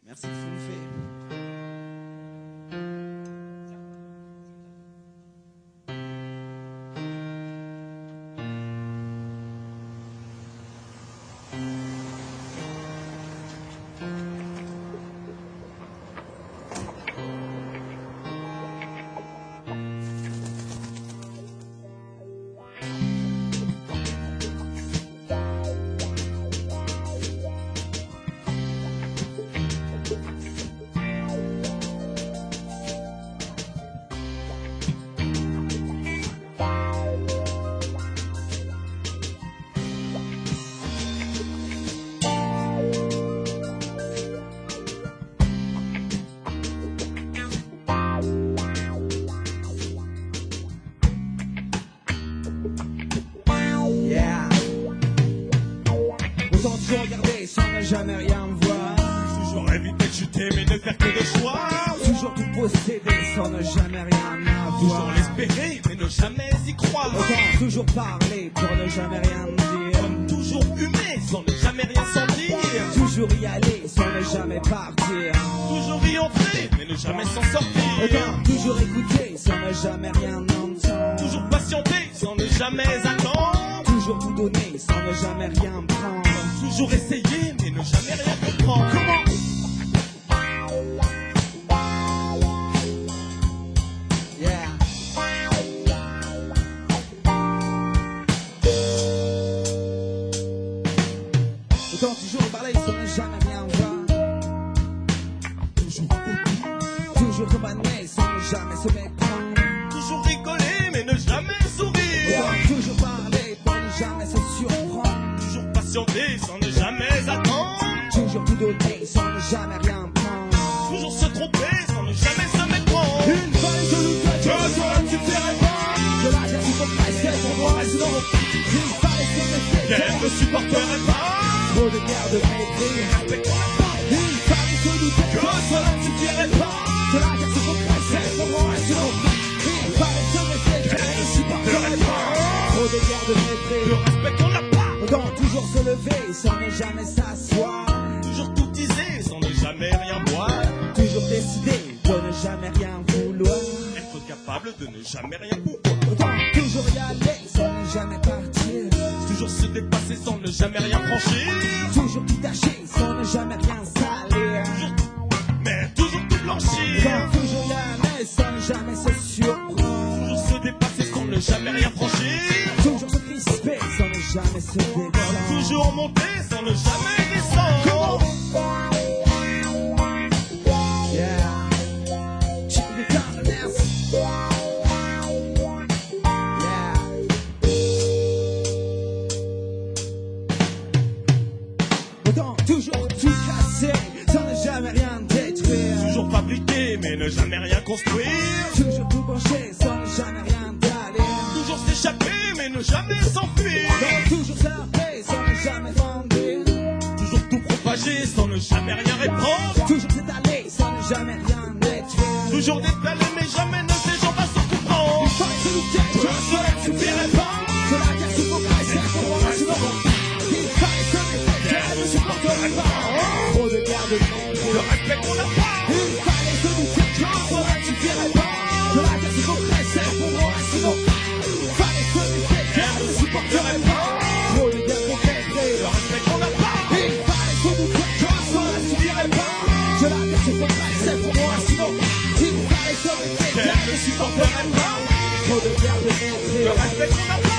Merci de soulever. Autant toujours regarder sans ne jamais rien voir. Toujours éviter de chuter mais ne faire que des choix. Toujours tout posséder sans ne jamais rien avoir. Toujours l'espérer mais ne jamais y croire. Autant toujours parler pour ne jamais rien dire. Comme toujours humer sans ne jamais rien sentir. Toujours y aller sans ne jamais partir. Toujours y entrer mais ne jamais s'en sortir. Autant toujours écouter sans ne jamais rien entendre. Toujours patienter sans ne jamais attendre. Toujours tout donner sans ne jamais rien prendre. Toujours essayer mais ne jamais rien comprendre. Comment? Yeah. Autant toujours parler sans ne jamais rien voir. Toujours companer sans ne jamais se méprendre. Toujours rigoler mais ne jamais sourire. Autant toujours parler pour ne jamais se surprendre. Toujours patienter sans ne jamais attendre. Toujours tout donner sans ne jamais rien prendre. Toujours se tromper sans ne jamais se méprendre. Une fois les genoux que toi tu ne ferais pas. De la terre tu peux presser pour moi sinon. Une fois les genoux Qu'elle ne supporterait pas. trop de guerre de mépris. Une fois les genoux que cela ne suffirait pas. De la terre tu peux presser pour moi sinon. Une fois les genoux qu'elle ne supporterait pas. Trop de guerre de Le mépris. respect qu'on n'a pas. Autant toujours se lever sans ne jamais s'asseoir. Toujours tout diser sans ne jamais rien boire. Toujours décider de ne jamais rien vouloir. Être capable de ne jamais rien pouvoir. Autant toujours y aller sans ne jamais partir. Toujours se dépasser sans ne jamais rien franchir. Toujours tout tâcher sans ne jamais rien salir. Mais toujours tout blanchir. Autant toujours y aller sans ne jamais se surprendre. Toujours se dépasser sans ne jamais rien franchir. Toujours se crisper sans ne jamais se détendre. Toujours monter sans ne jamais descendre. Yeah. Tu me déclares, merci. Yeah. Autant toujours tout casser sans ne jamais rien détruire. Toujours fabriquer mais ne jamais rien construire. Toujours tout pencher sans ne jamais rien d'aller. Toujours s'échapper mais ne jamais s'enfuir. Toujours s'arrêter sans ne jamais grandir. Toujours tout propager sans ne jamais rien répandre. Toujours s'étaler sans ne jamais rien détruire. Toujours détaler mais jamais ne ces gens pas se comprendre. Une fois que c'est nous que cela ne suffirait pas. Cela guerre se focaliser pour moi sinon. Il fallait se méfier qu'elle ne supporterait pas. Trop de guerre de mépris. Le respect qu'on n'a pas. Il fallait se douter que cela ne suffirait pas. Cela guerre se focaliser pour moi sinon. Il fallait se méfier qu'elle ne supporterait pas. Trop de guerre de mépris. Le respect qu'on n'a pas. Il fallait se douter que cela ne suffirait pas. Cela guerre se focaliser pour moi sinon. Il fallait se méfier qu'elle ne supporterait pas. Trop de guerre de mépris. Le respect qu'on n'a pas.